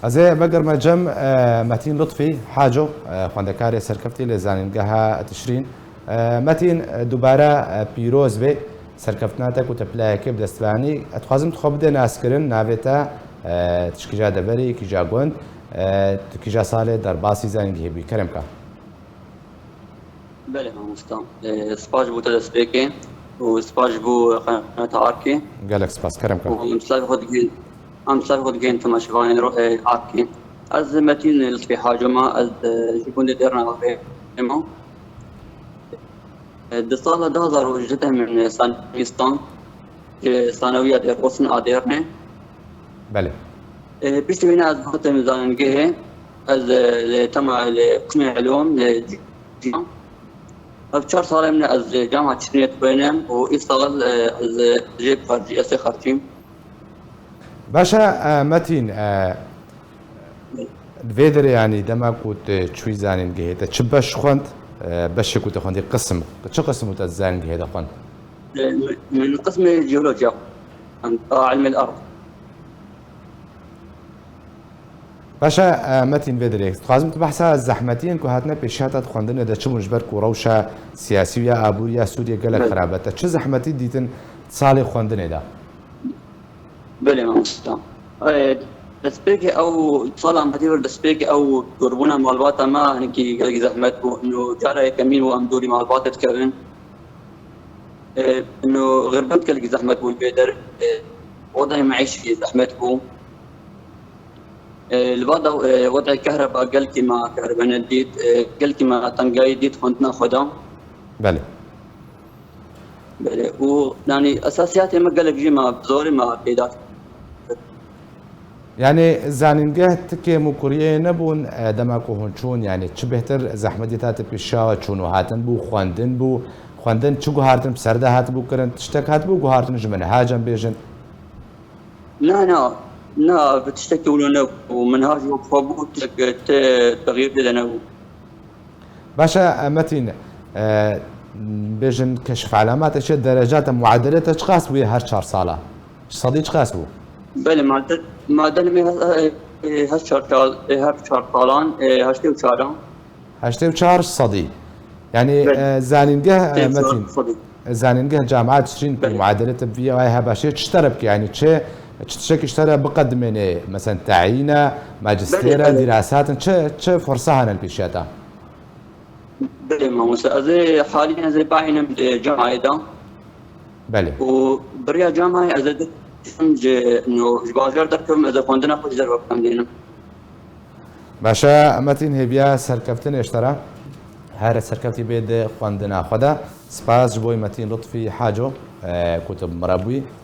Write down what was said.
ئەزێ بەگەرمە جەم مەتین لطفی حاجۆ خوێندەکاری سەرکەفتی لە زانینگەها تشرین مەتین دووبارە پیرۆز بێ سەرکەفتناتێک و تەپلایەکێ بدەستوانی ئەتخوازم تخۆ بدێ ناسکردن ناوێتە تشکیجا دەبەری کیجا گوند کیجا ساڵێ دەرباسی زانینگی هێبووی کەرم کە بله مامۆستا سپاس بۆ دەستپێکێ و سپاس بۆ قەناتە ئارکێ گەلێک سپاس کەرم کە ئەمسال خۆدگەین تەماشەوانی ئارکێ ئەز مەتین لطفی حاجۆما ئەز ji gundê Dêrnavê di sala 2018 min Sanîstan sanawiya Dêrxostin a Dêrnê بله piştî wîne ez hatim zanîngehê ez li tema li qismê elûm li Cîhan ev 4 salê min ez cama Çînê dixwînim û îsal ez jê GSê xerçîm باشە مەتین دوێ ینی دەما کووت چوی زانینگەهێتە چ بەش خوند بەشێک وتە خوندی قسم چه قسم وتە زانینگەهێ دەخوێن من قسم جيولوجيا علم الأرض باشە مەتین بێ درێک خوازم تو بەحسا زەحمەتیان کو هاتنە پێشاتە خوێندنە دەچ مژبەر و ڕەوشە سیاسی و یا ئابوور یا سووریە گەلە خراپەتە چه زەحمەتی دیتن ساڵی خوێندنێدا بله مامۆستا دەستپێکی ئەو ساڵام هەتیوە دەستپێکی ئەو دووربوونە ماڵباتە ما هەنێکی گەلێکی زەحمەت بوو ئەنو جارە یەکەمین و ئەم دووری ماڵباتت کردن ئەنو غربەت گەلێکی زەحمەت بوو بێدەر وضعی معیشی زەحمەت بوو الوضع وضع الكهرباء قال كما كهرباء نديت قال كما تنقاي ديت خوندنا خدا بله بله و يعني اساسيات ما قال لك ما بزوري ما بيدات يعني زانینگە تکێ و کوریە نەبوون دەماکۆ هۆنچوون یعنی چ بهتر زەحمەتی تاتە پیشاوە چوون و هاتن بوو خوێندن چ گوهارتن سەردا هات بوو کردن تشتێک هات بوو گوهارتن ژمنە هاجم بێژن لا بتشتكي ولا ومنهاج وفابوت تغيير لنا باشا متين بيجن كشف علامات اشياء درجات معدلات اشخاص بوي هر 4 ساله صديق اشخاص بو بله معدل هر 4 سالان 84 صدي يعني زانينجه متين زانينجه جامعات تشرين معدلات فيها باشي تشترك يعني تشترك اشترى بقدمني مثلا تعيينه ماجستيره دراسات تش فرصه هنا البيشاتا بله ماموسا ازي حاليا زي باينه بالجامعه ده بله وبريا جامعه ازي انه جباجر دركم اذا كنا خو جرب كم دينا باشا متين هبيا سركفتن اشترى هر سركفتي بيد خوندنا خدا سپاس بوي متين لطفي حاجو كتب مرابوي